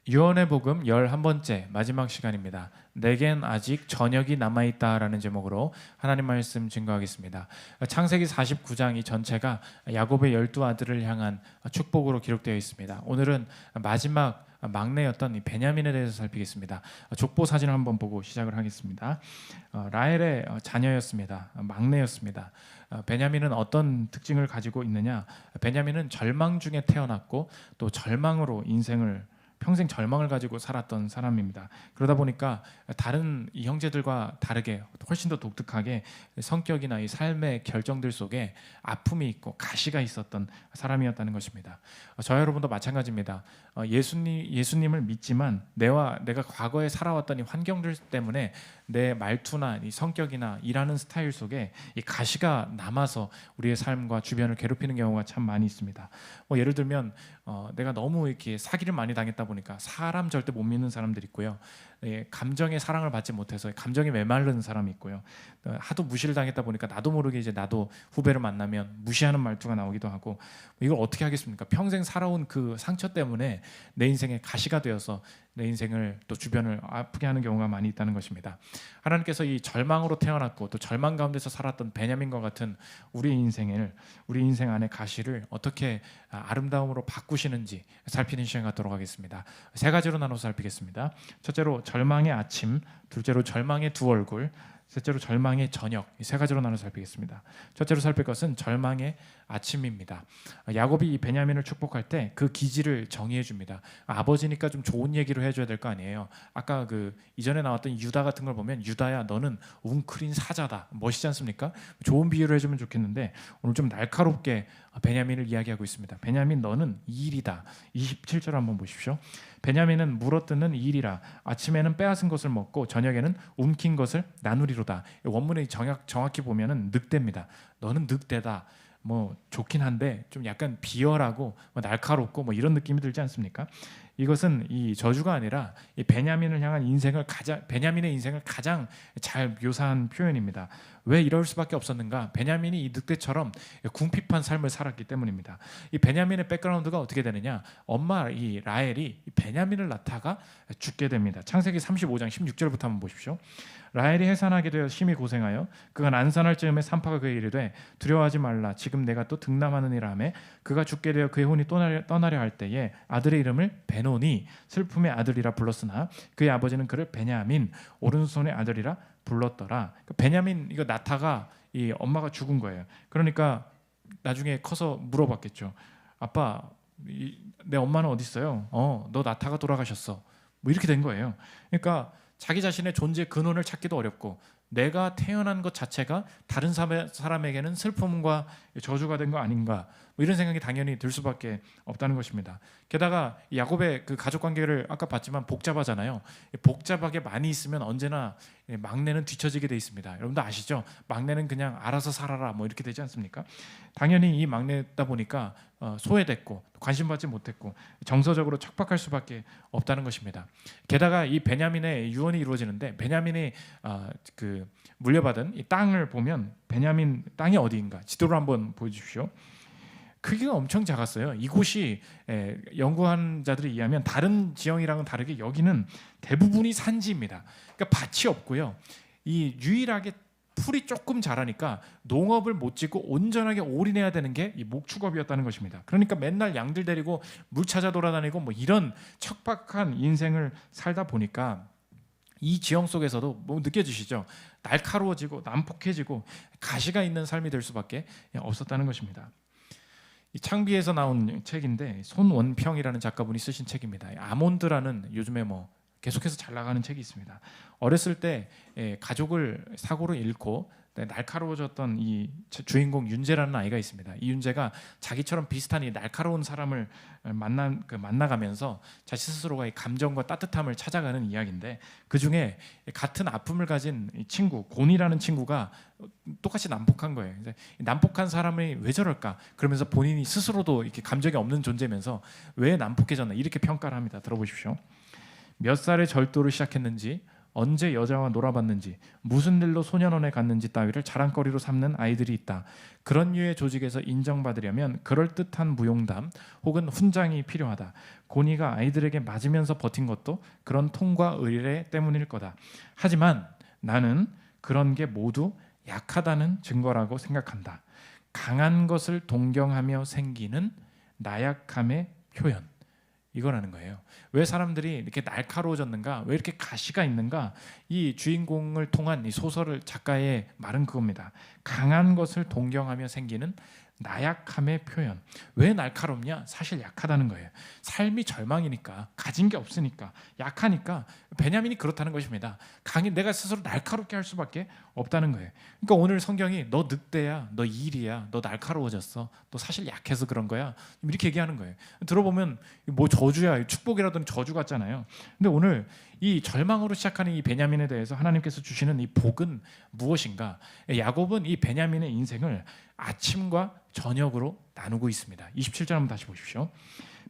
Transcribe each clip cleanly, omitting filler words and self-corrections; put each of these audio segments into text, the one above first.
유언의 복음 11번째 마지막 시간입니다. 내겐 아직 저녁이 남아있다라는 제목으로 하나님 말씀 증거하겠습니다. 창세기 49장 이 전체가 야곱의 12아들을 향한 축복으로 기록되어 있습니다. 오늘은 마지막 막내였던 이 베냐민에 대해서 살피겠습니다. 족보 사진을 한번 보고 시작을 하겠습니다. 라헬의 자녀였습니다. 막내였습니다. 베냐민은 어떤 특징을 가지고 있느냐? 베냐민은 절망 중에 태어났고 또 절망으로 평생 절망을 가지고 살았던 사람입니다. 그러다 보니까 다른 이 형제들과 다르게 훨씬 더 독특하게 성격이나 이 삶의 결정들 속에 아픔이 있고 가시가 있었던 사람이었다는 것입니다. 저 여러분도 마찬가지입니다. 예수님을 믿지만 내가 과거에 살아왔던 이 환경들 때문에 내 말투나 이 성격이나 일하는 스타일 속에 이 가시가 남아서 우리의 삶과 주변을 괴롭히는 경우가 참 많이 있습니다. 예를 들면 내가 너무 이렇게 사기를 많이 당했다 보니까 사람 절대 못 믿는 사람들이 있고요. 감정의 사랑을 받지 못해서 감정에 메마른 사람이 있고요. 하도 무시를 당했다 보니까 나도 모르게 이제 나도 후배를 만나면 무시하는 말투가 나오기도 하고, 이걸 어떻게 하겠습니까? 평생 살아온 그 상처 때문에 내 인생에 가시가 되어서 내 인생을 또 주변을 아프게 하는 경우가 많이 있다는 것입니다. 하나님께서 이 절망으로 태어났고 또 절망 가운데서 살았던 베냐민과 같은 우리 인생 안의 가시를 어떻게 아름다움으로 바꾸시는지 살피는 시간 갖도록 하겠습니다. 세 가지로 나눠서 살피겠습니다. 첫째로 절망의 아침, 둘째로 절망의 두 얼굴, 셋째로 절망의 저녁, 이 세 가지로 나눠 살피겠습니다. 첫째로 살필 것은 절망의 아침입니다. 야곱이 이 베냐민을 축복할 때 그 기질을 정의해 줍니다. 아버지니까 좀 좋은 얘기를 해줘야 될 거 아니에요. 아까 그 이전에 나왔던 유다 같은 걸 보면 유다야 너는 웅크린 사자다, 멋있지 않습니까? 좋은 비유를 해주면 좋겠는데 오늘 좀 날카롭게 베냐민을 이야기하고 있습니다. 베냐민 너는 이일이다. 27절 한번 보십시오. 베냐민은 물어뜯는 이일이라. 아침에는 빼앗은 것을 먹고 저녁에는 움킨 것을 나누리로다. 원문에 정확히 보면은 늑대입니다. 너는 늑대다. 좋긴 한데 좀 약간 비열하고 날카롭고 이런 느낌이 들지 않습니까? 이것은 이 저주가 아니라 이 베냐민을 향한 베냐민의 인생을 가장 잘 묘사한 표현입니다. 왜 이럴 수밖에 없었는가? 베냐민이 이 늑대처럼 궁핍한 삶을 살았기 때문입니다. 이 베냐민의 백그라운드가 어떻게 되느냐? 엄마 이 라헬이 베냐민을 낳다가 죽게 됩니다. 창세기 35장 16절부터 한번 보십시오. 라헬이 해산하게 되어 심히 고생하여 그가 난산할 즈음에 산파가 그에게 이르되 두려워하지 말라. 지금 내가 또 등남하느니라 하매 그가 죽게 되어 그의 혼이 떠나려 할 때에 아들의 이름을 베노니 슬픔의 아들이라 불렀으나 그의 아버지는 그를 베냐민 오른손의 아들이라 불렀더라. 베냐민 이거 낳다가 이 엄마가 죽은 거예요. 그러니까 나중에 커서 물어봤겠죠. 아빠, 내 엄마는 어디 있어요? 너 낳다가 돌아가셨어. 이렇게 된 거예요. 그러니까 자기 자신의 존재 근원을 찾기도 어렵고 내가 태어난 것 자체가 다른 사람에게는 슬픔과 저주가 된 거 아닌가, 이런 생각이 당연히 들 수밖에 없다는 것입니다. 게다가 야곱의 그 가족 관계를 아까 봤지만 복잡하잖아요. 복잡하게 많이 있으면 언제나 막내는 뒤처지게 돼 있습니다. 여러분도 아시죠? 막내는 그냥 알아서 살아라 이렇게 되지 않습니까? 당연히 이 막내다 보니까 소외됐고 관심받지 못했고 정서적으로 척박할 수밖에 없다는 것입니다. 게다가 이 베냐민의 유언이 이루어지는데 베냐민이 물려받은 이 땅을 보면 베냐민 땅이 어디인가 지도를 한번 보여주십시오. 크기가 엄청 작았어요. 이곳이 연구한 자들에 의하면 다른 지형이랑은 다르게 여기는 대부분이 산지입니다. 그러니까 밭이 없고요. 이 유일하게 풀이 조금 자라니까 농업을 못 짓고 온전하게 올인해야 되는 게 이 목축업이었다는 것입니다. 그러니까 맨날 양들 데리고 물 찾아 돌아다니고 이런 척박한 인생을 살다 보니까 이 지형 속에서도 느껴지시죠? 날카로워지고 난폭해지고 가시가 있는 삶이 될 수밖에 없었다는 것입니다. 이 창비에서 나온 책인데 손원평이라는 작가분이 쓰신 책입니다. 아몬드라는 요즘에 계속해서 잘 나가는 책이 있습니다. 어렸을 때 가족을 사고로 잃고 날카로워졌던 이 주인공 윤재라는 아이가 있습니다. 이 윤재가 자기처럼 비슷한 이 날카로운 사람을 만나가면서 자신 스스로가 이 감정과 따뜻함을 찾아가는 이야기인데, 그 중에 같은 아픔을 가진 이 친구 곤이라는 친구가 똑같이 난폭한 거예요. 난폭한 사람이 왜 저럴까? 그러면서 본인이 스스로도 이렇게 감정이 없는 존재면서 왜 난폭해졌나 이렇게 평가를 합니다. 들어보십시오. 몇 살에 절도를 시작했는지 언제 여자와 놀아봤는지, 무슨 일로 소년원에 갔는지 따위를 자랑거리로 삼는 아이들이 있다. 그런 류의 조직에서 인정받으려면 그럴듯한 무용담 혹은 훈장이 필요하다. 고니가 아이들에게 맞으면서 버틴 것도 그런 통과 의례 때문일 거다. 하지만 나는 그런 게 모두 약하다는 증거라고 생각한다. 강한 것을 동경하며 생기는 나약함의 표현, 이거라는 거예요. 왜 사람들이 이렇게 날카로워졌는가? 왜 이렇게 가시가 있는가? 이 주인공을 통한 이 소설을 작가의 말은 그겁니다. 강한 것을 동경하며 생기는 나약함의 표현. 왜 날카롭냐? 사실 약하다는 거예요. 삶이 절망이니까, 가진 게 없으니까, 약하니까. 베냐민이 그렇다는 것입니다. 내가 스스로 날카롭게 할 수밖에 없다는 거예요. 그러니까 오늘 성경이 너 늑대야, 너 일이야, 너 날카로워졌어, 너 사실 약해서 그런 거야, 이렇게 얘기하는 거예요. 들어보면 뭐 저주야, 축복이라던 저주 같잖아요. 근데 오늘 이 절망으로 시작하는 이 베냐민에 대해서 하나님께서 주시는 이 복은 무엇인가? 야곱은 이 베냐민의 인생을 아침과 저녁으로 나누고 있습니다. 27절 한번 다시 보십시오.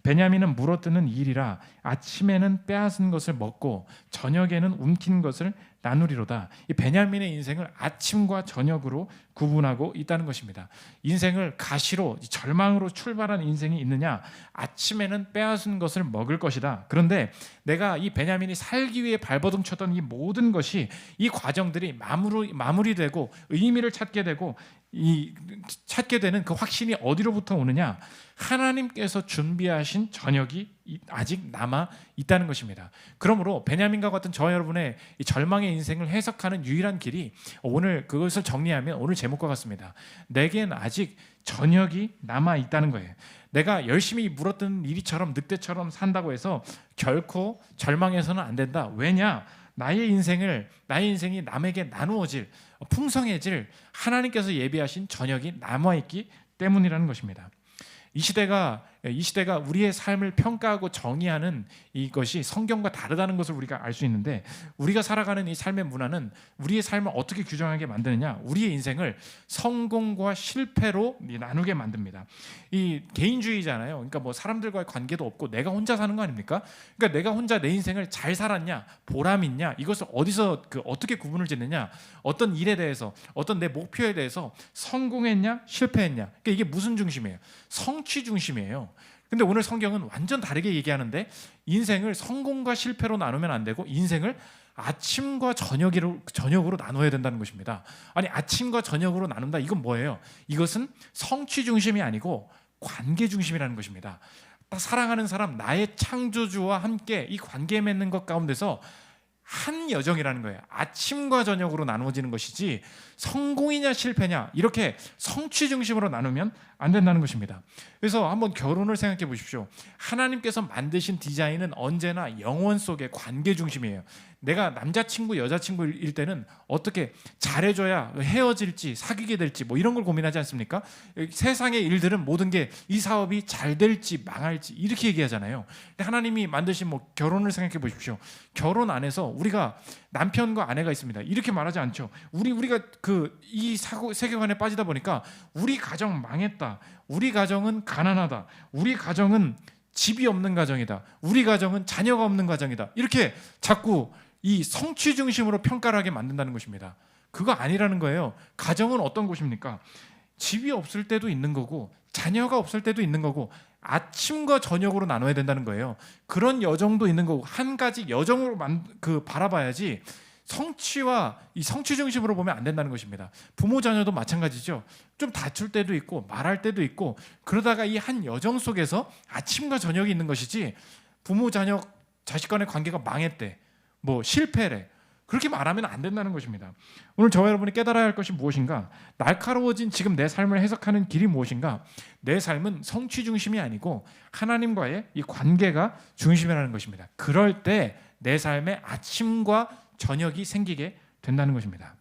베냐민은 물어뜯는 일이라 아침에는 빼앗은 것을 먹고 저녁에는 움킨 것을 나누리로다. 이 베냐민의 인생을 아침과 저녁으로 구분하고 있다는 것입니다. 인생을 가시로, 절망으로 출발한 인생이 있느냐? 아침에는 빼앗은 것을 먹을 것이다. 그런데 내가 이 베냐민이 살기 위해 발버둥 쳤던 이 모든 것이, 이 과정들이 마무리되고 의미를 찾게 되는 그 확신이 어디로부터 오느냐? 하나님께서 준비하신 저녁이 아직 남아 있다는 것입니다. 그러므로 베냐민과 같은 저와 여러분의 이 절망의 인생을 해석하는 유일한 길이, 오늘 그것을 정리하면 오늘 제목과 같습니다. 내겐 아직 저녁이 남아 있다는 거예요. 내가 열심히 물어뜯는 이리처럼 늑대처럼 산다고 해서 결코 절망해서는 안 된다. 왜냐? 나의 인생이 남에게 나누어질, 풍성해질 하나님께서 예비하신 저녁이 남아있기 때문이라는 것입니다. 이 시대가 우리의 삶을 평가하고 정의하는 이것이 성경과 다르다는 것을 우리가 알 수 있는데, 우리가 살아가는 이 삶의 문화는 우리의 삶을 어떻게 규정하게 만드느냐? 우리의 인생을 성공과 실패로 나누게 만듭니다. 이 개인주의잖아요. 그러니까 뭐 사람들과의 관계도 없고 내가 혼자 사는 거 아닙니까? 그러니까 내가 혼자 내 인생을 잘 살았냐, 보람 있냐, 이것을 어디서 어떻게 구분을 짓느냐? 어떤 일에 대해서, 어떤 내 목표에 대해서 성공했냐, 실패했냐? 그러니까 이게 무슨 중심이에요? 성취 중심이에요. 근데 오늘 성경은 완전 다르게 얘기하는데, 인생을 성공과 실패로 나누면 안 되고 인생을 아침과 저녁으로 나눠야 된다는 것입니다. 아니, 아침과 저녁으로 나눈다, 이건 뭐예요? 이것은 성취 중심이 아니고 관계 중심이라는 것입니다. 사랑하는 사람, 나의 창조주와 함께 이 관계 맺는 것 가운데서 한 여정이라는 거예요. 아침과 저녁으로 나누어지는 것이지 성공이냐 실패냐 이렇게 성취 중심으로 나누면 안 된다는 것입니다. 그래서 한번 결혼을 생각해 보십시오. 하나님께서 만드신 디자인은 언제나 영혼 속의 관계 중심이에요. 내가 남자친구 여자친구일 때는 어떻게 잘해줘야 헤어질지 사귀게 될지 뭐 이런 걸 고민하지 않습니까? 세상의 일들은 모든 게 이 사업이 잘 될지 망할지 이렇게 얘기하잖아요. 근데 하나님이 만드신 뭐 결혼을 생각해 보십시오. 결혼 안에서 우리가 남편과 아내가 있습니다. 이렇게 말하지 않죠. 우리가 이 세계관에 빠지다 보니까 우리 가정 망했다. 우리 가정은 가난하다. 우리 가정은 집이 없는 가정이다. 우리 가정은 자녀가 없는 가정이다. 이렇게 자꾸 이 성취 중심으로 평가를 하게 만든다는 것입니다. 그거 아니라는 거예요. 가정은 어떤 곳입니까? 집이 없을 때도 있는 거고 자녀가 없을 때도 있는 거고 아침과 저녁으로 나눠야 된다는 거예요. 그런 여정도 있는 거고 한 가지 여정으로 바라봐야지 성취와 이 성취 중심으로 보면 안 된다는 것입니다. 부모 자녀도 마찬가지죠. 좀 다툴 때도 있고 말할 때도 있고 그러다가 이 한 여정 속에서 아침과 저녁이 있는 것이지 부모 자녀 자식 간의 관계가 망했대 뭐 실패래 그렇게 말하면 안 된다는 것입니다. 오늘 저와 여러분이 깨달아야 할 것이 무엇인가? 날카로워진 지금 내 삶을 해석하는 길이 무엇인가? 내 삶은 성취 중심이 아니고 하나님과의 이 관계가 중심이라는 것입니다. 그럴 때 내 삶에 아침과 저녁이 생기게 된다는 것입니다.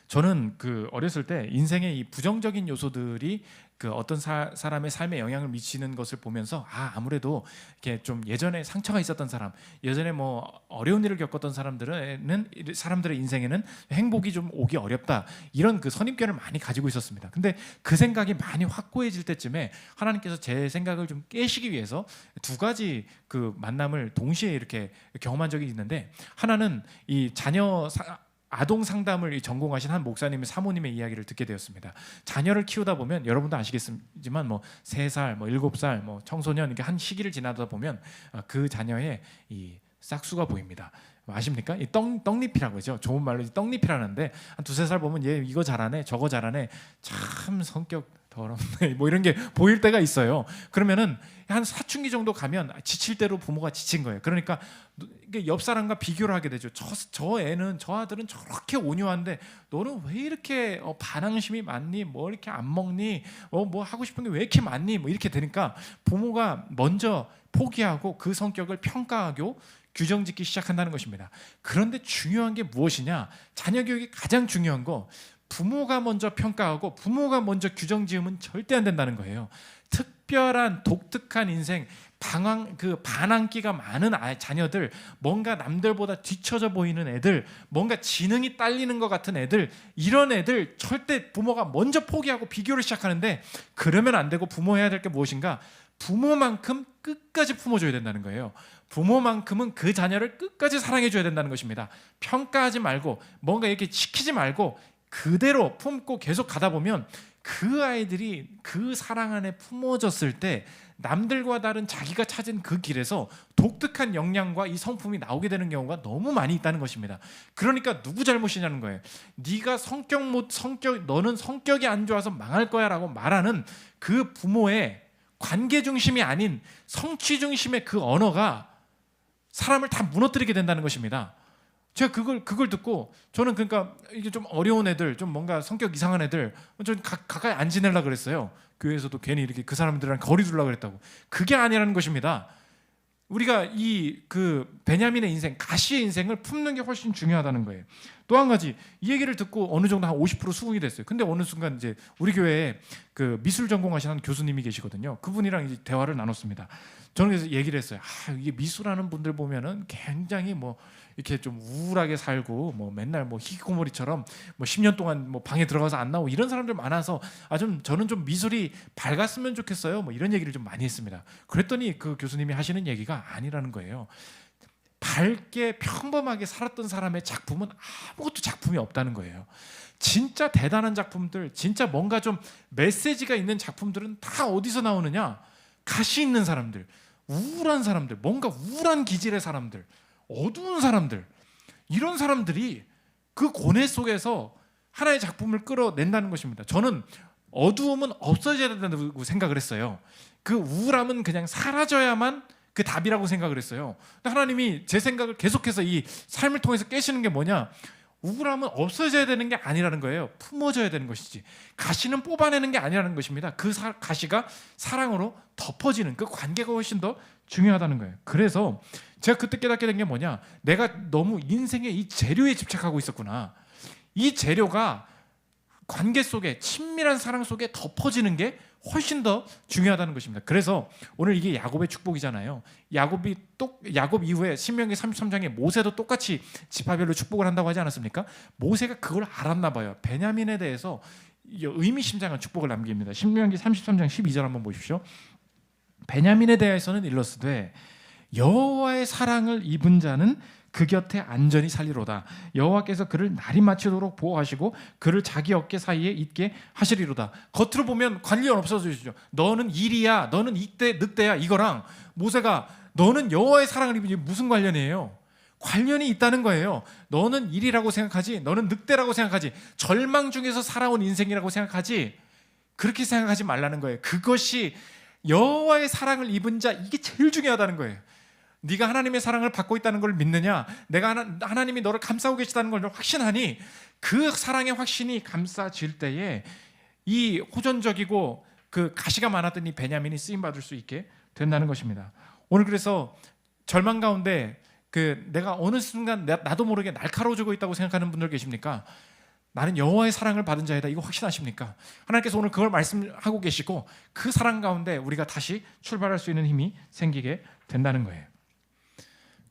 저는 어렸을 때 인생의 이 부정적인 요소들이 그 어떤 사람의 삶에 영향을 미치는 것을 보면서 아무래도 이렇게 좀 예전에 상처가 있었던 사람, 예전에 뭐 어려운 일을 겪었던 사람들의 인생에는 행복이 좀 오기 어렵다, 이런 그 선입견을 많이 가지고 있었습니다. 근데 그 생각이 많이 확고해질 때쯤에 하나님께서 제 생각을 좀 깨시기 위해서 두 가지 그 만남을 동시에 이렇게 경험한 적이 있는데, 하나는 이 아동 상담을 전공하신 한 목사님의 사모님의 이야기를 듣게 되었습니다. 자녀를 키우다 보면 여러분도 아시겠지만 뭐 3살, 뭐 7살, 뭐 청소년, 이렇게 한 시기를 지나다 보면 그 자녀의 이 싹수가 보입니다. 아십니까? 이 떡잎이라고 하죠. 좋은 말로 떡잎이라는데, 한 2-3살 보면 얘 이거 잘하네, 저거 잘하네, 참 성격 더럽네, 뭐 이런 게 보일 때가 있어요. 그러면은 한 사춘기 정도 가면 지칠 대로 부모가 지친 거예요. 그러니까 옆 사람과 비교를 하게 되죠. 저 아들은 저렇게 온유한데 너는 왜 이렇게 반항심이 많니? 뭐 이렇게 안 먹니? 뭐 하고 싶은 게 왜 이렇게 많니? 뭐 이렇게 되니까 부모가 먼저 포기하고 그 성격을 평가하고 규정짓기 시작한다는 것입니다. 그런데 중요한 게 무엇이냐? 자녀 교육이 가장 중요한 거, 부모가 먼저 평가하고 부모가 먼저 규정 지으면 절대 안 된다는 거예요. 특별한 독특한 인생, 반항기가 많은 자녀들, 뭔가 남들보다 뒤처져 보이는 애들, 뭔가 지능이 딸리는 것 같은 애들, 이런 애들 절대 부모가 먼저 포기하고 비교를 시작하는데, 그러면 안 되고 부모해야 될 게 무엇인가? 부모만큼 끝까지 품어줘야 된다는 거예요. 부모만큼은 그 자녀를 끝까지 사랑해줘야 된다는 것입니다. 평가하지 말고 뭔가 이렇게 시키지 말고 그대로 품고 계속 가다 보면 그 아이들이 그 사랑 안에 품어졌을 때 남들과 다른 자기가 찾은 그 길에서 독특한 역량과 이 성품이 나오게 되는 경우가 너무 많이 있다는 것입니다. 그러니까 누구 잘못이냐는 거예요. 네가 너는 성격이 안 좋아서 망할 거야 라고 말하는 그 부모의 관계 중심이 아닌 성취 중심의 그 언어가 사람을 다 무너뜨리게 된다는 것입니다. 제가 그걸 듣고 저는, 그러니까 이게 좀 어려운 애들, 좀 뭔가 성격 이상한 애들 좀 가까이 안 지내려고 그랬어요. 교회에서도 괜히 이렇게 그 사람들이랑 거리 두려고 그랬다고. 그게 아니라는 것입니다. 우리가 그 베냐민의 인생, 가시의 인생을 품는 게 훨씬 중요하다는 거예요. 또 한 가지, 이 얘기를 듣고 어느 정도 한 50% 수긍이 됐어요. 근데 어느 순간 이제 우리 교회에 그 미술 전공하시는 교수님이 계시거든요. 그분이랑 이제 대화를 나눴습니다. 저는 그래서 얘기를 했어요. 이게 미술하는 분들 보면은 굉장히 뭐 이렇게 좀 우울하게 살고 뭐 맨날 뭐 히키코모리처럼 뭐 10년 동안 뭐 방에 들어가서 안 나오고 이런 사람들 많아서 저는 좀 미술이 밝았으면 좋겠어요. 뭐 이런 얘기를 좀 많이 했습니다. 그랬더니 그 교수님이 하시는 얘기가 아니라는 거예요. 밝게 평범하게 살았던 사람의 작품은 아무것도 작품이 없다는 거예요. 진짜 대단한 작품들, 진짜 뭔가 좀 메시지가 있는 작품들은 다 어디서 나오느냐? 가시 있는 사람들, 우울한 사람들, 뭔가 우울한 기질의 사람들, 어두운 사람들, 이런 사람들이 그 고뇌 속에서 하나의 작품을 끌어낸다는 것입니다. 저는 어두움은 없어져야 된다고 생각을 했어요. 그 우울함은 그냥 사라져야만 그 답이라고 생각을 했어요. 근데 하나님이 제 생각을 계속해서 이 삶을 통해서 깨시는 게 뭐냐? 우울함은 없어져야 되는 게 아니라는 거예요. 품어져야 되는 것이지. 가시는 뽑아내는 게 아니라는 것입니다. 그 가시가 사랑으로 덮어지는 그 관계가 훨씬 더 중요하다는 거예요. 그래서 제가 그때 깨닫게 된 게 뭐냐? 내가 너무 인생의 이 재료에 집착하고 있었구나. 이 재료가 관계 속에, 친밀한 사랑 속에 덮어지는 게 훨씬 더 중요하다는 것입니다. 그래서 오늘 이게 야곱의 축복이잖아요. 야곱 이후에 신명기 33장에 모세도 똑같이 지파별로 축복을 한다고 하지 않았습니까? 모세가 그걸 알았나 봐요. 베냐민에 대해서 의미심장한 축복을 남깁니다. 신명기 33장 12절 한번 보십시오. 베냐민에 대해서는 일렀으되 여호와의 사랑을 입은 자는 그 곁에 안전히 살리로다. 여호와께서 그를 날이 마치도록 보호하시고 그를 자기 어깨 사이에 있게 하시리로다. 겉으로 보면 관련 없어지죠. 너는 일이야, 너는 늑대야, 이거랑 모세가 너는 여호와의 사랑을 입으니 무슨 관련이에요? 관련이 있다는 거예요. 너는 일이라고 생각하지, 너는 늑대라고 생각하지, 절망 중에서 살아온 인생이라고 생각하지, 그렇게 생각하지 말라는 거예요. 그것이 여호와의 사랑을 입은 자, 이게 제일 중요하다는 거예요. 네가 하나님의 사랑을 받고 있다는 걸 믿느냐? 내가 하나님이 너를 감싸고 계시다는 걸 확신하니 그 사랑의 확신이 감싸질 때에 이 호전적이고 그 가시가 많았던 이 베냐민이 쓰임 받을 수 있게 된다는 것입니다. 오늘 그래서 절망 가운데 내가 어느 순간 나도 모르게 날카로워지고 있다고 생각하는 분들 계십니까? 나는 여호와의 사랑을 받은 자이다. 이거 확신하십니까? 하나님께서 오늘 그걸 말씀하고 계시고 그 사랑 가운데 우리가 다시 출발할 수 있는 힘이 생기게 된다는 거예요.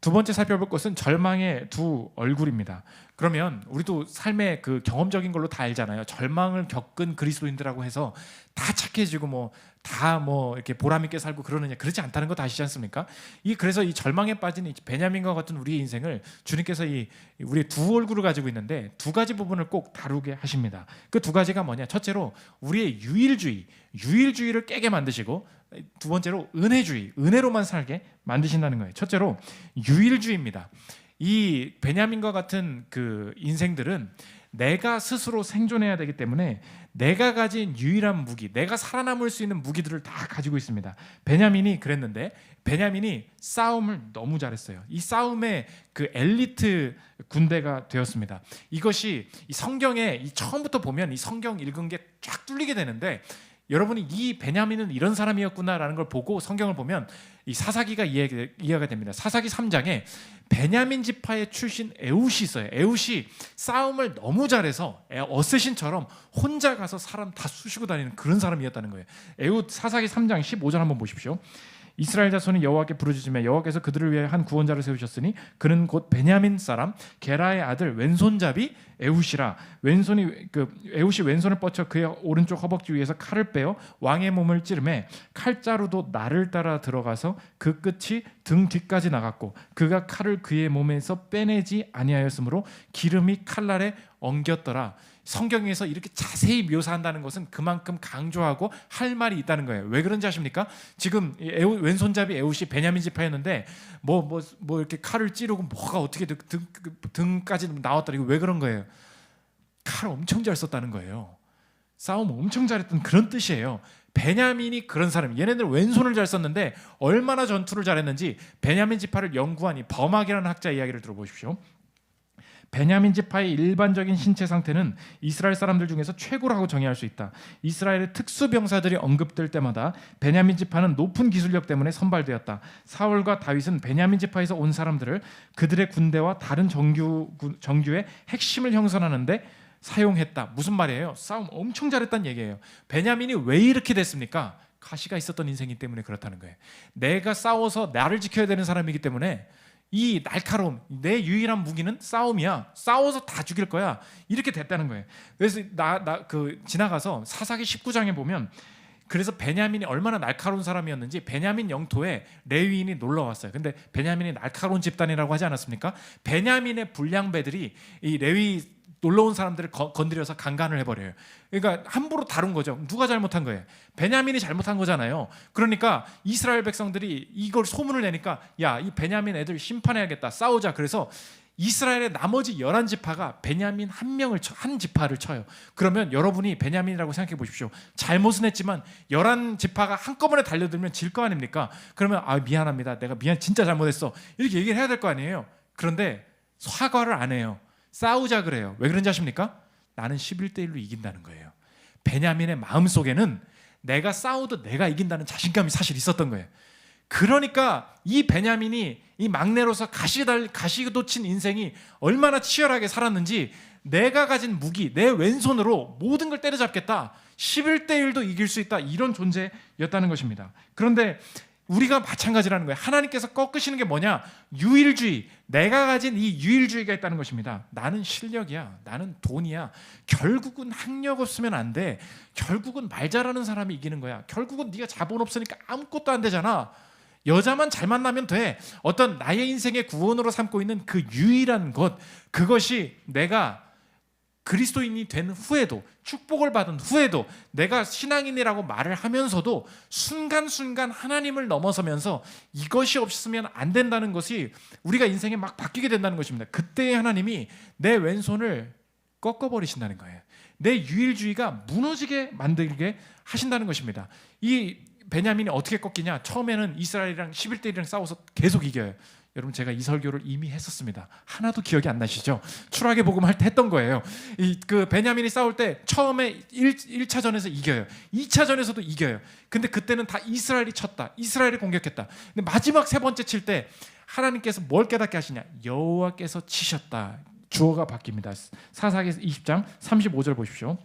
두 번째 살펴볼 것은 절망의 두 얼굴입니다. 그러면 우리도 삶의 그 경험적인 걸로 다 알잖아요. 절망을 겪은 그리스도인들하고 해서 다 착해지고 다 이렇게 보람 있게 살고 그러느냐, 그렇지 않다는 거 다 아시지 않습니까? 그래서 이 절망에 빠진 이 베냐민과 같은 우리의 인생을 주님께서 우리의 두 얼굴을 가지고 있는데 두 가지 부분을 꼭 다루게 하십니다. 그 두 가지가 뭐냐? 첫째로 우리의 유일주의를 깨게 만드시고, 두 번째로 은혜로만 살게 만드신다는 거예요. 첫째로 유일주의입니다. 이 베냐민과 같은 그 인생들은 내가 스스로 생존해야 되기 때문에 내가 가진 유일한 무기, 내가 살아남을 수 있는 무기들을 다 가지고 있습니다. 베냐민이 그랬는데, 베냐민이 싸움을 너무 잘했어요. 이 싸움의 그 엘리트 군대가 되었습니다. 이것이 이 성경에 처음부터 보면 이 성경 읽은 게 쫙 뚫리게 되는데, 여러분이 이 베냐민은 이런 사람이었구나라는 걸 보고 성경을 보면 이 사사기가 이해가 됩니다. 사사기 3장에 베냐민 지파의 출신 에훗이 있어요. 에훗이 싸움을 너무 잘해서 어쌔신처럼 혼자 가서 사람 다 쑤시고 다니는 그런 사람이었다는 거예요. 에훗 사사기 3장 15절 한번 보십시오. 이스라엘 자손이 여호와께 부르짖으며 여호와께서 그들을 위해 한 구원자를 세우셨으니 그는 곧 베냐민 사람 게라의 아들 왼손잡이 에훗이라. 에훗이 왼손을 뻗쳐 그의 오른쪽 허벅지 위에서 칼을 빼어 왕의 몸을 찌르매 칼자루도 날을 따라 들어가서 그 끝이 등 뒤까지 나갔고 그가 칼을 그의 몸에서 빼내지 아니하였으므로 기름이 칼날에 엉겼더라. 성경에서 이렇게 자세히 묘사한다는 것은 그만큼 강조하고 할 말이 있다는 거예요. 왜 그런지 아십니까? 지금 왼손잡이 에훗이 베냐민 지파였는데 이렇게 칼을 찌르고 뭐가 어떻게 등까지 나왔더라. 이거 왜 그런 거예요? 칼 엄청 잘 썼다는 거예요. 싸움 엄청 잘했던 그런 뜻이에요. 베냐민이 그런 사람이에요. 얘네들 왼손을 잘 썼는데 얼마나 전투를 잘했는지 베냐민 지파를 연구한 이 버막이라는 학자 이야기를 들어보십시오. 베냐민 지파의 일반적인 신체 상태는 이스라엘 사람들 중에서 최고라고 정의할 수 있다. 이스라엘의 특수병사들이 언급될 때마다 베냐민 지파는 높은 기술력 때문에 선발되었다. 사울과 다윗은 베냐민 지파에서 온 사람들을 그들의 군대와 다른 정규의 핵심을 형성하는데 사용했다. 무슨 말이에요? 싸움 엄청 잘했다는 얘기예요. 베냐민이 왜 이렇게 됐습니까? 가시가 있었던 인생이기 때문에 그렇다는 거예요. 내가 싸워서 나를 지켜야 되는 사람이기 때문에 이 날카로움, 내 유일한 무기는 싸움이야. 싸워서 다 죽일 거야. 이렇게 됐다는 거예요. 그래서 지나가서 사사기 19장에 보면, 그래서 베냐민이 얼마나 날카로운 사람이었는지 베냐민 영토에 레위인이 놀러 왔어요. 근데 베냐민이 날카로운 집단이라고 하지 않았습니까? 베냐민의 불량배들이 이 레위 놀러 온 사람들을 건드려서 강간을 해버려요. 그러니까 함부로 다룬 거죠. 누가 잘못한 거예요? 베냐민이 잘못한 거잖아요. 그러니까 이스라엘 백성들이 이걸 소문을 내니까 야, 이 베냐민 애들 심판해야겠다. 싸우자. 그래서 이스라엘의 나머지 11지파가 베냐민 한 지파를 쳐요. 그러면 여러분이 베냐민이라고 생각해 보십시오. 잘못은 했지만 11지파가 한꺼번에 달려들면 질 거 아닙니까? 그러면 미안합니다. 내가 진짜 잘못했어. 이렇게 얘기를 해야 될 거 아니에요. 그런데 사과를 안 해요. 싸우자 그래요. 왜 그런지 아십니까? 나는 11대1로 이긴다는 거예요. 베냐민의 마음속에는 내가 싸워도 내가 이긴다는 자신감이 사실 있었던 거예요. 그러니까 이 베냐민이 이 막내로서 가시도 친 인생이 얼마나 치열하게 살았는지, 내가 가진 무기, 내 왼손으로 모든 걸 때려잡겠다, 11대1도 이길 수 있다, 이런 존재였다는 것입니다. 그런데 우리가 마찬가지라는 거예요. 하나님께서 꺾으시는 게 뭐냐? 유일주의. 내가 가진 이 유일주의가 있다는 것입니다. 나는 실력이야. 나는 돈이야. 결국은 학력 없으면 안 돼. 결국은 말 잘하는 사람이 이기는 거야. 결국은 네가 자본 없으니까 아무것도 안 되잖아. 여자만 잘 만나면 돼. 어떤 나의 인생의 구원으로 삼고 있는 그 유일한 것, 그것이 내가 그리스도인이 된 후에도, 축복을 받은 후에도, 내가 신앙인이라고 말을 하면서도 순간순간 하나님을 넘어서면서 이것이 없으면 안 된다는 것이 우리가 인생에 막 바뀌게 된다는 것입니다. 그때 하나님이 내 왼손을 꺾어버리신다는 거예요. 내 유일주의가 무너지게 만들게 하신다는 것입니다. 이 베냐민이 어떻게 꺾이냐? 처음에는 이스라엘이랑 11대1이랑 싸워서 계속 이겨요. 여러분, 제가 이 설교를 이미 했었습니다. 하나도 기억이 안 나시죠? 출애굽의 복음 할 때 했던 거예요. 그 베냐민이 싸울 때 처음에 1차전에서 이겨요. 2차전에서도 이겨요. 근데 그때는 다 이스라엘이 쳤다. 이스라엘이 공격했다. 근데 마지막 세 번째 칠 때 하나님께서 뭘 깨닫게 하시냐? 여호와께서 치셨다. 주어가 바뀝니다. 사사기 20장 35절 보십시오.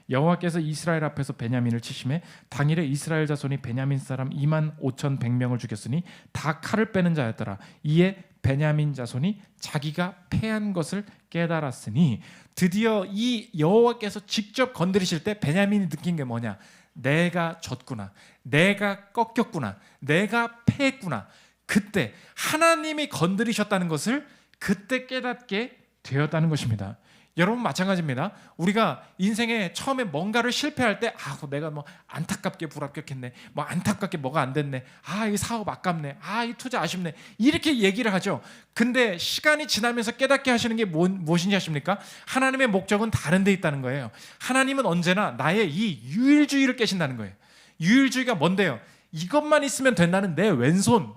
여호와께서 이스라엘 앞에서 베냐민을 치심해 당일에 이스라엘 자손이 베냐민 사람 25,100명을 죽였으니 다 칼을 빼는 자였더라. 이에 베냐민 자손이 자기가 패한 것을 깨달았으니, 드디어 이 여호와께서 직접 건드리실 때 베냐민이 느낀 게 뭐냐? 내가 졌구나, 내가 꺾였구나, 내가 패했구나. 그때 하나님이 건드리셨다는 것을 그때 깨닫게 되었다는 것입니다. 여러분 마찬가지입니다. 우리가 인생에 처음에 뭔가를 실패할 때 내가 뭐 안타깝게 불합격했네, 뭐 안타깝게 뭐가 안 됐네, 이 사업 아깝네, 이 투자 아쉽네, 이렇게 얘기를 하죠. 근데 시간이 지나면서 깨닫게 하시는 게 무엇인지 아십니까? 하나님의 목적은 다른 데 있다는 거예요. 하나님은 언제나 나의 이 유일주의를 깨신다는 거예요. 유일주의가 뭔데요? 이것만 있으면 된다는 내 왼손,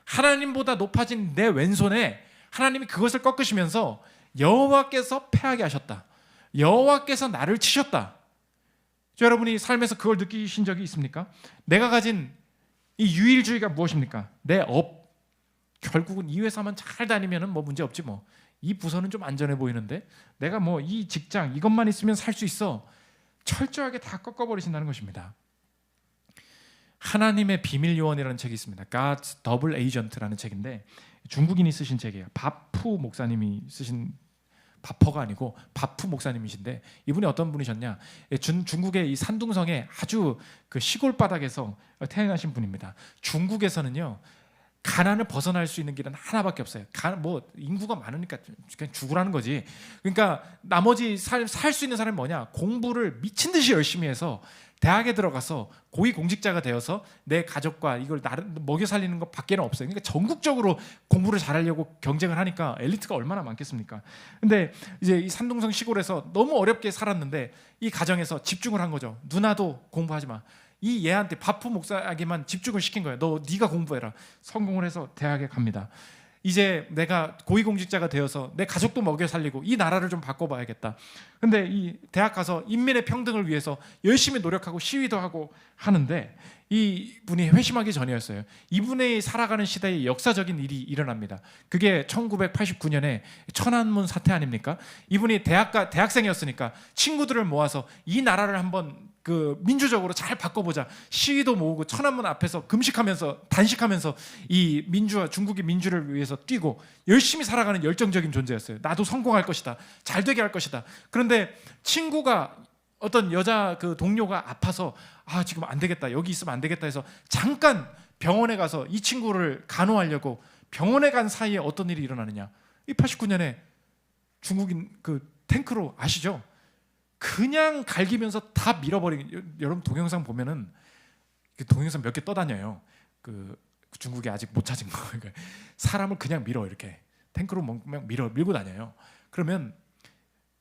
하나님보다 높아진 내 왼손에 하나님이 그것을 꺾으시면서 여호와께서 패하게 하셨다, 여호와께서 나를 치셨다. 여러분이 삶에서 그걸 느끼신 적이 있습니까? 내가 가진 이 유일주의가 무엇입니까? 내 업, 결국은 이 회사만 잘 다니면 뭐 문제 없지, 뭐 이 부서는 좀 안전해 보이는데 내가 뭐 이 직장 이것만 있으면 살 수 있어. 철저하게 다 꺾어버리신다는 것입니다. 하나님의 비밀 요원이라는 책이 있습니다. God's Double Agent라는 책인데 중국인이 쓰신 책이에요. 바푸 목사님이 쓰신, 바퍼가 아니고 바푸 목사님이신데, 이분이 어떤 분이셨냐? 중국의 이 산둥성의 아주 그 시골 바닥에서 태어나신 분입니다. 중국에서는요, 가난을 벗어날 수 있는 길은 하나밖에 없어요. 뭐 인구가 많으니까 그냥 죽으라는 거지. 그러니까 나머지 살 수 있는 사람이 뭐냐? 공부를 미친 듯이 열심히 해서 대학에 들어가서 고위공직자가 되어서 내 가족과 이걸 먹여 살리는 것 밖에는 없어요. 그러니까 전국적으로 공부를 잘하려고 경쟁을 하니까 엘리트가 얼마나 많겠습니까? 근데 이제 이 산둥성 시골에서 너무 어렵게 살았는데 이 가정에서 집중을 한 거죠. 누나도 공부하지 마. 이 얘한테 바프 목사에게만 집중을 시킨 거예요. 네가 공부해라. 성공을 해서 대학에 갑니다. 이제 내가 고위공직자가 되어서 내 가족도 먹여 살리고 이 나라를 좀 바꿔봐야겠다. 근데 이 대학 가서 인민의 평등을 위해서 열심히 노력하고 시위도 하고 하는데, 이분이 회심하기 전이었어요. 이분의 살아가는 시대에 역사적인 일이 일어납니다. 그게 1989년에 천안문 사태 아닙니까? 이분이 대학생이었으니까 친구들을 모아서 이 나라를 한번 그 민주적으로 잘 바꿔보자. 시위도 모으고 천안문 앞에서 금식하면서 단식하면서 이 민주화, 중국의 민주를 위해서 뛰고 열심히 살아가는 열정적인 존재였어요. 나도 성공할 것이다, 잘 되게 할 것이다. 그런데 친구가, 어떤 여자 그 동료가 아파서 지금 안 되겠다, 여기 있으면 안 되겠다 해서 잠깐 병원에 가서 이 친구를 간호하려고 병원에 간 사이에 어떤 일이 일어나느냐? 이 89년에 중국인 그 탱크로, 아시죠? 그냥 갈기면서 다 밀어버리는, 여러분 동영상 보면은 그 동영상 몇 개 떠다녀요. 그 중국에 아직 못 찾은 거. 사람을 그냥 밀어, 이렇게 탱크로 그냥 밀고 다녀요. 그러면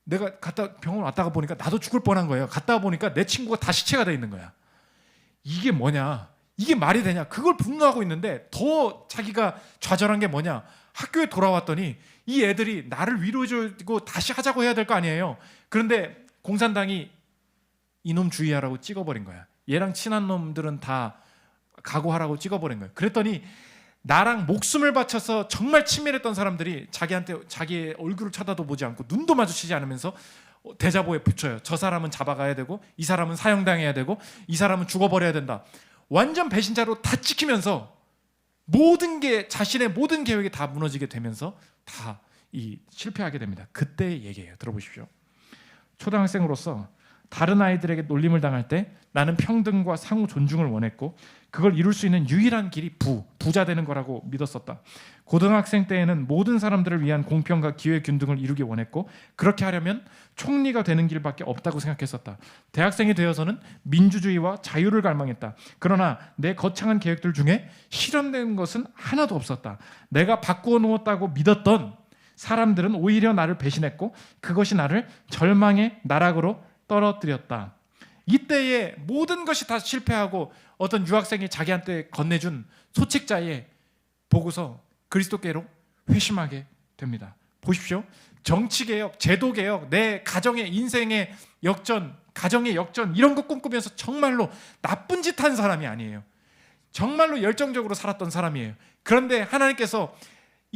내가 병원 왔다가 보니까 나도 죽을 뻔한 거예요. 갔다가 보니까 내 친구가 다 시체가 돼 있는 거야. 이게 뭐냐? 이게 말이 되냐? 그걸 분노하고 있는데 더 자기가 좌절한 게 뭐냐? 학교에 돌아왔더니 이 애들이 나를 위로해주고 다시 하자고 해야 될 거 아니에요. 그런데 공산당이 이놈 주의하라고 찍어버린 거야. 얘랑 친한 놈들은 다 각오하라고 찍어버린 거예요. 그랬더니 나랑 목숨을 바쳐서 정말 친밀했던 사람들이 자기한테 자기의 얼굴을 쳐다도 보지 않고 눈도 마주치지 않으면서 대자보에 붙여요. 저 사람은 잡아가야 되고, 이 사람은 사형당해야 되고, 이 사람은 죽어버려야 된다. 완전 배신자로 다 찍히면서 모든 게, 자신의 모든 계획이 다 무너지게 되면서 다 실패하게 됩니다. 그때의 얘기예요. 들어보십시오. 초등학생으로서 다른 아이들에게 놀림을 당할 때 나는 평등과 상호 존중을 원했고, 그걸 이룰 수 있는 유일한 길이 부자 되는 거라고 믿었었다. 고등학생 때에는 모든 사람들을 위한 공평과 기회 균등을 이루기 원했고, 그렇게 하려면 총리가 되는 길밖에 없다고 생각했었다. 대학생이 되어서는 민주주의와 자유를 갈망했다. 그러나 내 거창한 계획들 중에 실현된 것은 하나도 없었다. 내가 바꾸어 놓았다고 믿었던 사람들은 오히려 나를 배신했고, 그것이 나를 절망의 나락으로 떨어뜨렸다. 이때에 모든 것이 다 실패하고 어떤 유학생이 자기한테 건네준 소책자의 보고서 그리스도께로 회심하게 됩니다. 보십시오. 정치개혁, 제도개혁, 내 가정의 인생의 역전, 가정의 역전, 이런 거 꿈꾸면서 정말로 나쁜 짓 한 사람이 아니에요. 정말로 열정적으로 살았던 사람이에요. 그런데 하나님께서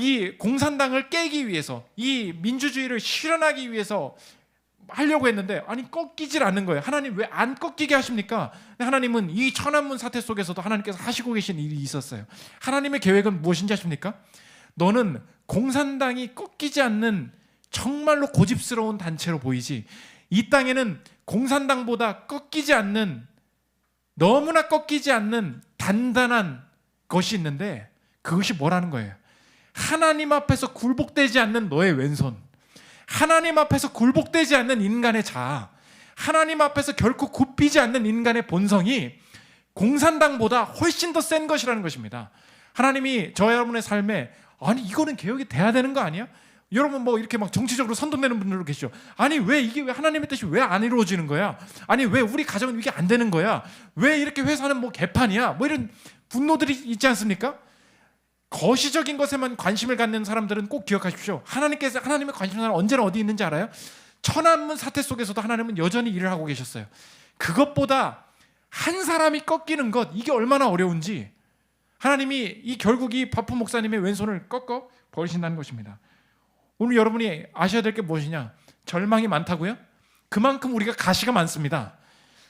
이 공산당을 깨기 위해서, 이 민주주의를 실현하기 위해서 하려고 했는데 아니 꺾이질 않는 거예요. 하나님 왜 안 꺾이게 하십니까? 하나님은 이 천안문 사태 속에서도 하나님께서 하시고 계신 일이 있었어요. 하나님의 계획은 무엇인지 아십니까? 너는 공산당이 꺾이지 않는 정말로 고집스러운 단체로 보이지, 이 땅에는 공산당보다 꺾이지 않는, 너무나 꺾이지 않는 단단한 것이 있는데 그것이 뭐라는 거예요? 하나님 앞에서 굴복되지 않는 너의 왼손, 하나님 앞에서 굴복되지 않는 인간의 자아, 하나님 앞에서 결코 굽히지 않는 인간의 본성이 공산당보다 훨씬 더 센 것이라는 것입니다. 하나님이 저와 여러분의 삶에 아니 이거는 개혁이 돼야 되는 거 아니야? 여러분 뭐 이렇게 막 정치적으로 선동되는 분들도 계시죠. 아니 왜 이게 왜 하나님의 뜻이 왜 안 이루어지는 거야? 아니 왜 우리 가정은 이게 안 되는 거야? 왜 이렇게 회사는 뭐 개판이야? 뭐 이런 분노들이 있지 않습니까? 거시적인 것에만 관심을 갖는 사람들은 꼭 기억하십시오. 하나님의 관심사는 언제나 어디 있는지 알아요? 천안문 사태 속에서도 하나님은 여전히 일을 하고 계셨어요. 그것보다 한 사람이 꺾이는 것, 이게 얼마나 어려운지 하나님이 결국 이 바프 목사님의 왼손을 꺾어 버리신다는 것입니다. 오늘 여러분이 아셔야 될 게 무엇이냐? 절망이 많다고요? 그만큼 우리가 가시가 많습니다.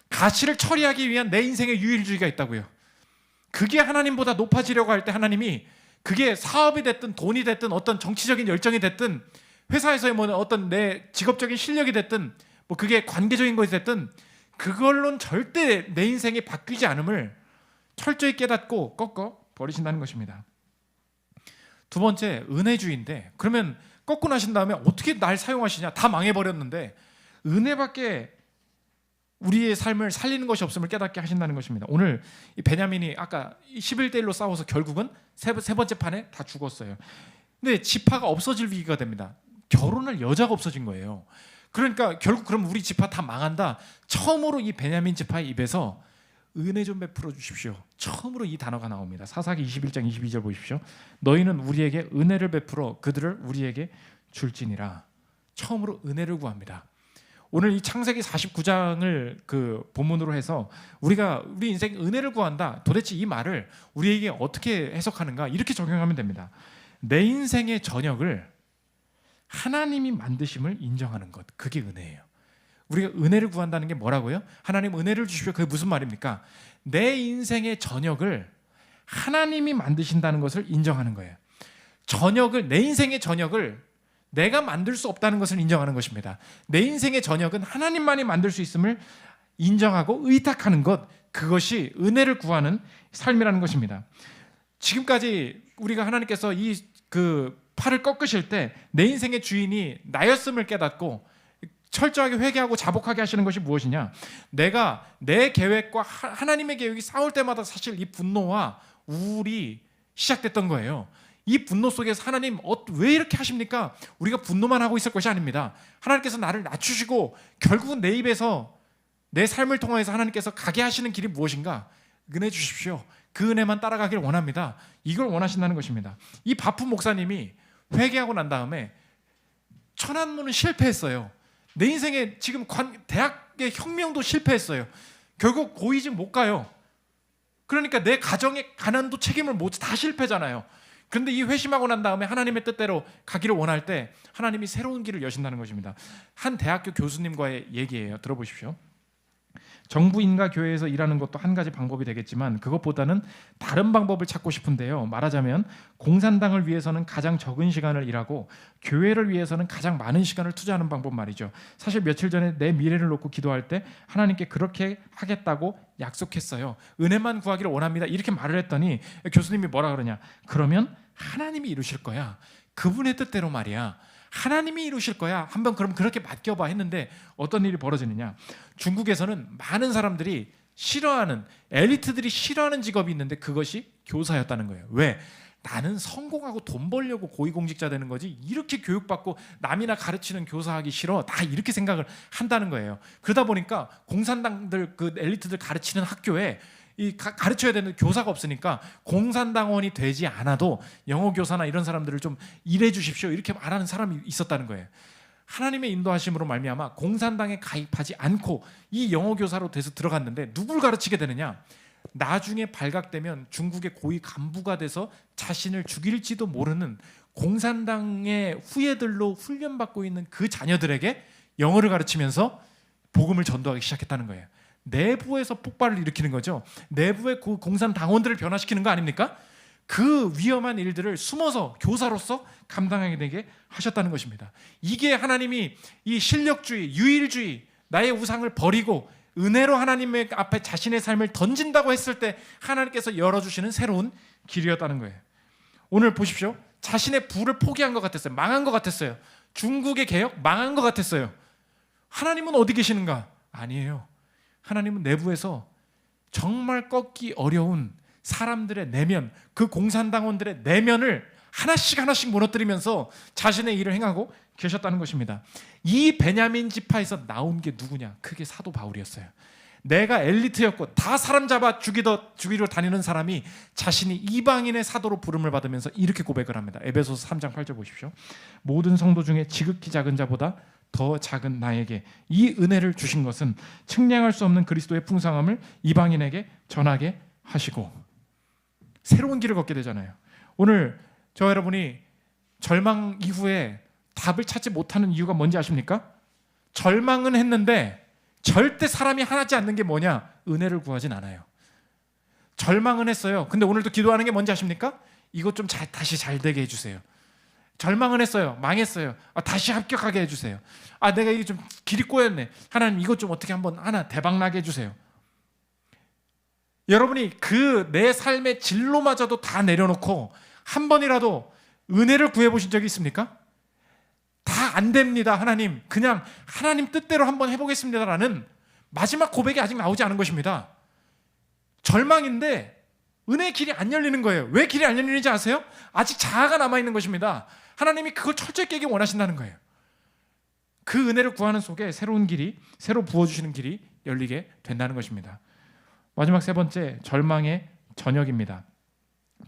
가시를 처리하기 위한 내 인생의 유일주의가 있다고요. 그게 하나님보다 높아지려고 할 때 하나님이, 그게 사업이 됐든 돈이 됐든 어떤 정치적인 열정이 됐든 회사에서의 뭐 어떤 내 직업적인 실력이 됐든 뭐 그게 관계적인 것이 됐든 그걸로는 절대 내 인생이 바뀌지 않음을 철저히 깨닫고 꺾어 버리신다는 것입니다. 두 번째, 은혜주의인데, 그러면 꺾고 나신 다음에 어떻게 날 사용하시냐? 다 망해버렸는데 은혜밖에 우리의 삶을 살리는 것이 없음을 깨닫게 하신다는 것입니다. 오늘 이 베냐민이 아까 11대 1로 싸워서 결국은 세 번째 판에 다 죽었어요. 근데 지파가 없어질 위기가 됩니다. 결혼할 여자가 없어진 거예요. 그러니까 결국 그럼 우리 지파 다 망한다. 처음으로 이 베냐민 지파의 입에서 은혜 좀 베풀어 주십시오. 처음으로 이 단어가 나옵니다. 사사기 21장 22절 보십시오. 너희는 우리에게 은혜를 베풀어 그들을 우리에게 줄지니라. 처음으로 은혜를 구합니다. 오늘 이 창세기 49장을 그 본문으로 해서 우리가 우리 인생 은혜를 구한다. 도대체 이 말을 우리에게 어떻게 해석하는가? 이렇게 적용하면 됩니다. 내 인생의 저녁을 하나님이 만드심을 인정하는 것, 그게 은혜예요. 우리가 은혜를 구한다는 게 뭐라고요? 하나님 은혜를 주십시오. 그게 무슨 말입니까? 내 인생의 저녁을 하나님이 만드신다는 것을 인정하는 거예요. 내 인생의 저녁을 내가 만들 수 없다는 것을 인정하는 것입니다. 내 인생의 저녁은 하나님만이 만들 수 있음을 인정하고 의탁하는 것, 그것이 은혜를 구하는 삶이라는 것입니다. 지금까지 우리가 하나님께서 팔을 꺾으실 때 내 인생의 주인이 나였음을 깨닫고 철저하게 회개하고 자복하게 하시는 것이 무엇이냐? 내가 내 계획과 하나님의 계획이 싸울 때마다 사실 이 분노와 우울이 시작됐던 거예요. 이 분노 속에서 하나님 왜 이렇게 하십니까? 우리가 분노만 하고 있을 것이 아닙니다. 하나님께서 나를 낮추시고 결국은 내 입에서 내 삶을 통해서 하나님께서 가게 하시는 길이 무엇인가? 은혜 주십시오. 그 은혜만 따라가길 원합니다. 이걸 원하신다는 것입니다. 이 바프 목사님이 회개하고 난 다음에 천안문은 실패했어요. 내 인생에 지금 대학의 혁명도 실패했어요. 결국 고이직 못 가요. 그러니까 내 가정의 가난도 책임을 다 실패잖아요. 그런데 이 회심하고 난 다음에 하나님의 뜻대로 가기를 원할 때 하나님이 새로운 길을 여신다는 것입니다. 한 대학교 교수님과의 얘기예요. 들어보십시오. 정부인과 교회에서 일하는 것도 한 가지 방법이 되겠지만 그것보다는 다른 방법을 찾고 싶은데요. 말하자면 공산당을 위해서는 가장 적은 시간을 일하고 교회를 위해서는 가장 많은 시간을 투자하는 방법 말이죠. 사실 며칠 전에 내 미래를 놓고 기도할 때 하나님께 그렇게 하겠다고 약속했어요. 은혜만 구하기를 원합니다. 이렇게 말을 했더니 교수님이 뭐라 그러냐? 그러면 하나님이 이루실 거야. 그분의 뜻대로 말이야. 하나님이 이루실 거야. 한번 그럼 그렇게 맡겨봐 했는데 어떤 일이 벌어지느냐? 중국에서는 많은 사람들이 싫어하는, 엘리트들이 싫어하는 직업이 있는데 그것이 교사였다는 거예요. 왜? 나는 성공하고 돈 벌려고 고위공직자 되는 거지 이렇게 교육받고 남이나 가르치는 교사하기 싫어. 다 이렇게 생각을 한다는 거예요. 그러다 보니까 공산당들 그 엘리트들 가르치는 학교에 가르쳐야 되는 교사가 없으니까 공산당원이 되지 않아도 영어 교사나 이런 사람들을 좀 일해 주십시오 이렇게 말하는 사람이 있었다는 거예요. 하나님의 인도하심으로 말미암아 공산당에 가입하지 않고 이 영어 교사로 돼서 들어갔는데 누굴 가르치게 되느냐? 나중에 발각되면 중국의 고위 간부가 돼서 자신을 죽일지도 모르는 공산당의 후예들로 훈련받고 있는 그 자녀들에게 영어를 가르치면서 복음을 전도하기 시작했다는 거예요. 내부에서 폭발을 일으키는 거죠. 내부의 그 공산당원들을 변화시키는 거 아닙니까? 그 위험한 일들을 숨어서 교사로서 감당하게 되게 하셨다는 것입니다. 이게 하나님이 이 실력주의, 유일주의, 나의 우상을 버리고 은혜로 하나님의 앞에 자신의 삶을 던진다고 했을 때 하나님께서 열어주시는 새로운 길이었다는 거예요. 오늘 보십시오. 자신의 부를 포기한 것 같았어요. 망한 것 같았어요. 중국의 개혁 망한 것 같았어요. 하나님은 어디 계시는가? 아니에요. 하나님은 내부에서 정말 꺾기 어려운 사람들의 내면, 그 공산당원들의 내면을 하나씩 무너뜨리면서 자신의 일을 행하고 계셨다는 것입니다. 이 베냐민 지파에서 나온 게 누구냐? 그게 사도 바울이었어요. 내가 엘리트였고 다 사람 잡아 죽이러 다니는 사람이 자신이 이방인의 사도로 부름을 받으면서 이렇게 고백을 합니다. 에베소서 3장 8절 보십시오. 모든 성도 중에 지극히 작은 자보다 더 작은 나에게 이 은혜를 주신 것은 측량할 수 없는 그리스도의 풍성함을 이방인에게 전하게 하시고, 새로운 길을 걷게 되잖아요. 오늘 저 여러분이 절망 이후에 답을 찾지 못하는 이유가 뭔지 아십니까? 절망은 했는데 절대 사람이 하지 않는 게 뭐냐? 은혜를 구하진 않아요. 절망은 했어요. 근데 오늘도 기도하는 게 뭔지 아십니까? 이것 좀 다시 잘 되게 해주세요. 절망은 했어요. 망했어요. 다시 합격하게 해주세요. 내가 이게 좀 길이 꼬였네. 하나님 이것 좀 어떻게 한번 하나 대박나게 해주세요. 여러분이 그 내 삶의 진로마저도 다 내려놓고 한 번이라도 은혜를 구해보신 적이 있습니까? 다 안 됩니다. 하나님 그냥 하나님 뜻대로 한번 해보겠습니다라는 마지막 고백이 아직 나오지 않은 것입니다. 절망인데 은혜의 길이 안 열리는 거예요. 왜 길이 안 열리는지 아세요? 아직 자아가 남아있는 것입니다. 하나님이 그걸 철저히 깨기 원하신다는 거예요. 그 은혜를 구하는 속에 새로운 길이, 새로 부어주시는 길이 열리게 된다는 것입니다. 마지막 세 번째, 절망의 저녁입니다.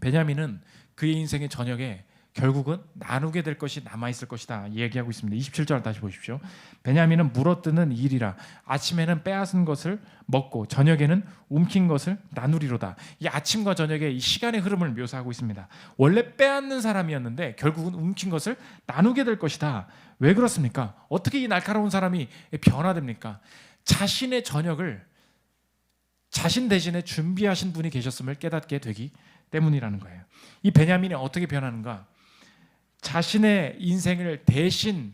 베냐민은 그의 인생의 저녁에 결국은 나누게 될 것이 남아있을 것이다 얘기하고 있습니다. 27절 다시 보십시오. 베냐민은 물어뜯는 일이라 아침에는 빼앗은 것을 먹고 저녁에는 움킨 것을 나누리로다. 이 아침과 저녁의 이 시간의 흐름을 묘사하고 있습니다. 원래 빼앗는 사람이었는데 결국은 움킨 것을 나누게 될 것이다. 왜 그렇습니까? 어떻게 이 날카로운 사람이 변화됩니까? 자신의 저녁을 자신 대신에 준비하신 분이 계셨음을 깨닫게 되기 때문이라는 거예요. 이 베냐민이 어떻게 변하는가? 자신의 인생을 대신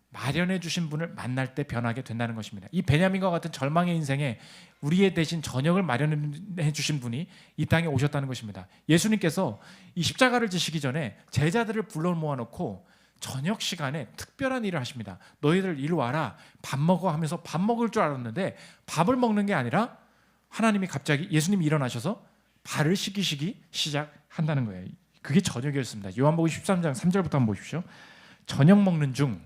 마련해 주신 분을 만날 때 변하게 된다는 것입니다. 이 베냐민과 같은 절망의 인생에 우리의 대신 저녁을 마련해 주신 분이 이 땅에 오셨다는 것입니다. 예수님께서 이 십자가를 지시기 전에 제자들을 불러 모아놓고 저녁 시간에 특별한 일을 하십니다. 너희들 이리 와라, 밥 먹어 하면서 밥 먹을 줄 알았는데 밥을 먹는 게 아니라 하나님이 갑자기 예수님이 일어나셔서 발을 씻기시기 시작한다는 거예요. 그게 저녁이었습니다. 요한복음 13장 3절부터 한번 보십시오. 저녁 먹는 중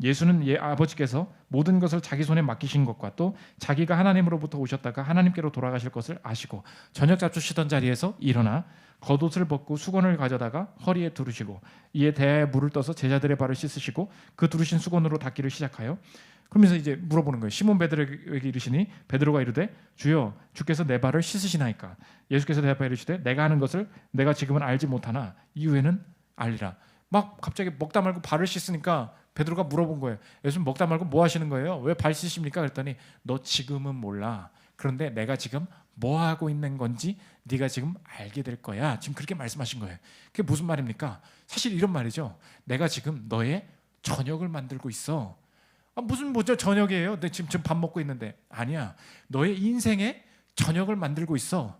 예수는 아버지께서 모든 것을 자기 손에 맡기신 것과 또 자기가 하나님으로부터 오셨다가 하나님께로 돌아가실 것을 아시고 저녁 잡수시던 자리에서 일어나 겉옷을 벗고 수건을 가져다가 허리에 두르시고 이에 대야에 물을 떠서 제자들의 발을 씻으시고 그 두르신 수건으로 닦기를 시작하여, 그러면서 이제 물어보는 거예요. 시몬 베드로에게 이르시니 베드로가 이르되 주여 주께서 내 발을 씻으시나이까? 예수께서 대답하여 이르시되 내가 하는 것을 내가 지금은 알지 못하나 이후에는 알리라. 막 갑자기 먹다 말고 발을 씻으니까 베드로가 물어본 거예요. 예수님 먹다 말고 뭐 하시는 거예요? 왜 발 씻습니까? 그랬더니 너 지금은 몰라. 그런데 내가 지금 뭐 하고 있는 건지 네가 지금 알게 될 거야. 지금 그렇게 말씀하신 거예요. 그게 무슨 말입니까? 사실 이런 말이죠. 내가 지금 너의 저녁을 만들고 있어. 무슨 뭐죠? 저녁이에요? 내 지금 밥 먹고 있는데. 아니야. 너의 인생에 저녁을 만들고 있어.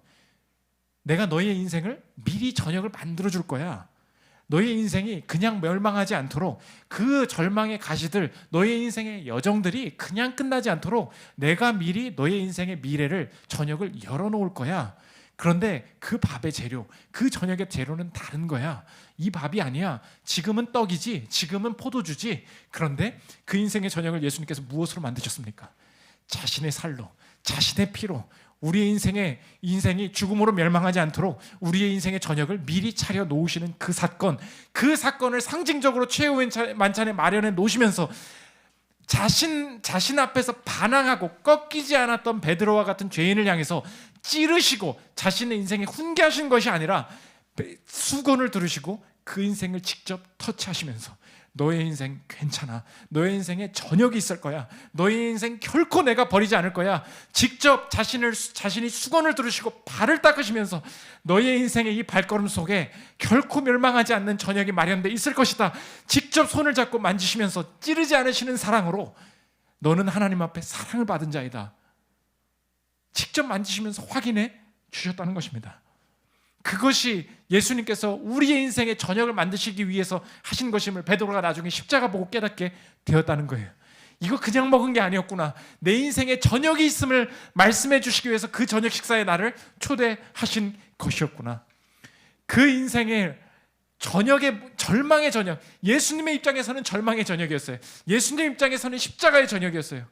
내가 너의 인생을 미리 저녁을 만들어 줄 거야. 너의 인생이 그냥 멸망하지 않도록, 그 절망의 가시들, 너의 인생의 여정들이 그냥 끝나지 않도록 내가 미리 너의 인생의 미래를, 저녁을 열어놓을 거야. 그런데 그 밥의 재료, 그 저녁의 재료는 다른 거야. 이 밥이 아니야. 지금은 떡이지, 지금은 포도주지. 그런데 그 인생의 저녁을 예수님께서 무엇으로 만드셨습니까? 자신의 살로, 자신의 피로 우리의 인생이 죽음으로 멸망하지 않도록 우리의 인생의 저녁을 미리 차려 놓으시는 그 사건, 그 사건을 상징적으로 최후의 만찬에 마련해 놓으시면서 자신 앞에서 반항하고 꺾이지 않았던 베드로와 같은 죄인을 향해서 찌르시고 자신의 인생에 훈계하신 것이 아니라 수건을 두르시고 그 인생을 직접 터치하시면서 너의 인생 괜찮아, 너의 인생에 저녁이 있을 거야, 너의 인생 결코 내가 버리지 않을 거야, 직접 자신이 수건을 두르시고 발을 닦으시면서 너의 인생의 이 발걸음 속에 결코 멸망하지 않는 저녁이 마련돼 있을 것이다, 직접 손을 잡고 만지시면서 찌르지 않으시는 사랑으로 너는 하나님 앞에 사랑을 받은 자이다, 직접 만지시면서 확인해 주셨다는 것입니다. 그것이 예수님께서 우리의 인생의 저녁을 만드시기 위해서 하신 것임을 베드로가 나중에 십자가 보고 깨닫게 되었다는 거예요. 이거 그냥 먹은 게 아니었구나, 내 인생에 저녁이 있음을 말씀해 주시기 위해서 그 저녁 식사에 나를 초대하신 것이었구나. 그 인생의 저녁의 절망의 저녁, 예수님의 입장에서는 절망의 저녁이었어요. 예수님 입장에서는 십자가의 저녁이었어요.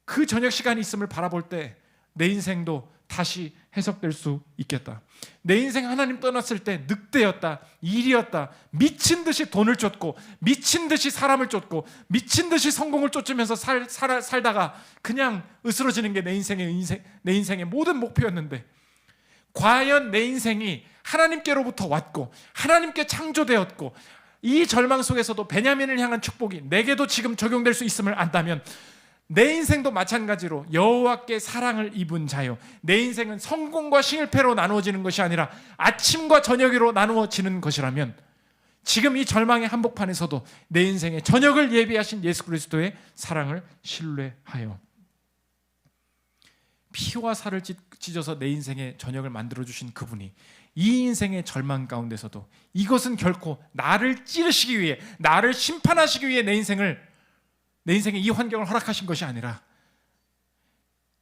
그 저녁 시간이 있음을 바라볼 때 내 인생도 다시 해석될 수 있겠다. 내 인생 하나님 떠났을 때 늑대였다, 일이었다, 미친 듯이 돈을 쫓고 미친 듯이 사람을 쫓고 미친 듯이 성공을 쫓으면서 살다가 그냥 으스러지는 게 내 인생의 모든 목표였는데, 과연 내 인생이 하나님께로부터 왔고 하나님께 창조되었고 이 절망 속에서도 베냐민을 향한 축복이 내게도 지금 적용될 수 있음을 안다면, 내 인생도 마찬가지로 여호와께 사랑을 입은 자요, 내 인생은 성공과 실패로 나누어지는 것이 아니라 아침과 저녁으로 나누어지는 것이라면, 지금 이 절망의 한복판에서도 내 인생의 저녁을 예비하신 예수 그리스도의 사랑을 신뢰하여 피와 살을 찢어서 내 인생의 저녁을 만들어주신 그분이 이 인생의 절망 가운데서도 이것은 결코 나를 찌르시기 위해, 나를 심판하시기 위해 내 인생의 이 환경을 허락하신 것이 아니라,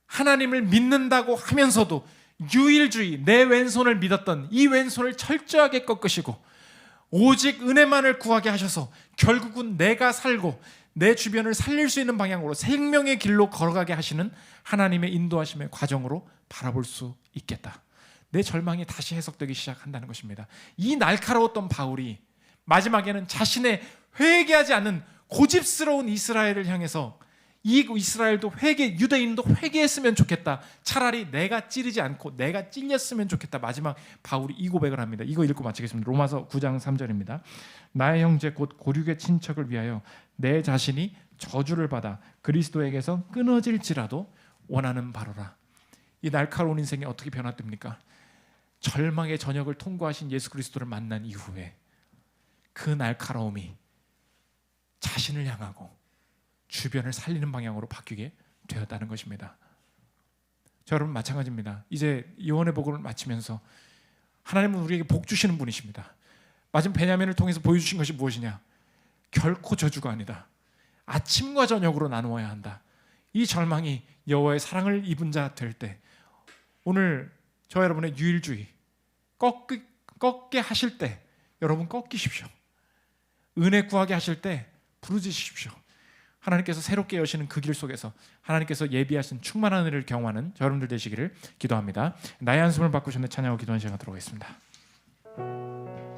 하나님을 믿는다고 하면서도 유일주의, 내 왼손을 믿었던 이 왼손을 철저하게 꺾으시고 오직 은혜만을 구하게 하셔서 결국은 내가 살고 내 주변을 살릴 수 있는 방향으로 생명의 길로 걸어가게 하시는 하나님의 인도하심의 과정으로 바라볼 수 있겠다. 내 절망이 다시 해석되기 시작한다는 것입니다. 이 날카로웠던 바울이 마지막에는 자신의 회개하지 않는 고집스러운 이스라엘을 향해서, 이 이스라엘도 유대인도 회개했으면 좋겠다, 차라리 내가 찌르지 않고 내가 찔렸으면 좋겠다, 마지막 바울이 이 고백을 합니다. 이거 읽고 마치겠습니다. 로마서 9장 3절입니다. 나의 형제 곧 고륙의 친척을 위하여 내 자신이 저주를 받아 그리스도에게서 끊어질지라도 원하는 바로라. 이 날카로운 인생이 어떻게 변화됩니까? 절망의 저녁을 통과하신 예수 그리스도를 만난 이후에 그 날카로움이 자신을 향하고 주변을 살리는 방향으로 바뀌게 되었다는 것입니다. 저 여러분 마찬가지입니다. 이제 예언의 복음을 마치면서 하나님은 우리에게 복 주시는 분이십니다. 마침 베냐민을 통해서 보여주신 것이 무엇이냐? 결코 저주가 아니다. 아침과 저녁으로 나누어야 한다. 이 절망이 여호와의 사랑을 입은 자 될 때, 오늘 저 여러분의 유일주의 꺾게 하실 때 여러분 꺾이십시오. 은혜 구하게 하실 때 부르짖으십시오. 하나님께서 새롭게 여시는 그 길 속에서 하나님께서 예비하신 충만한 은혜를 경험하는 여러분들 되시기를 기도합니다. 나의 한숨을 바꾸셨네 찬양하고 기도하는 시간 갖도록 하겠습니다.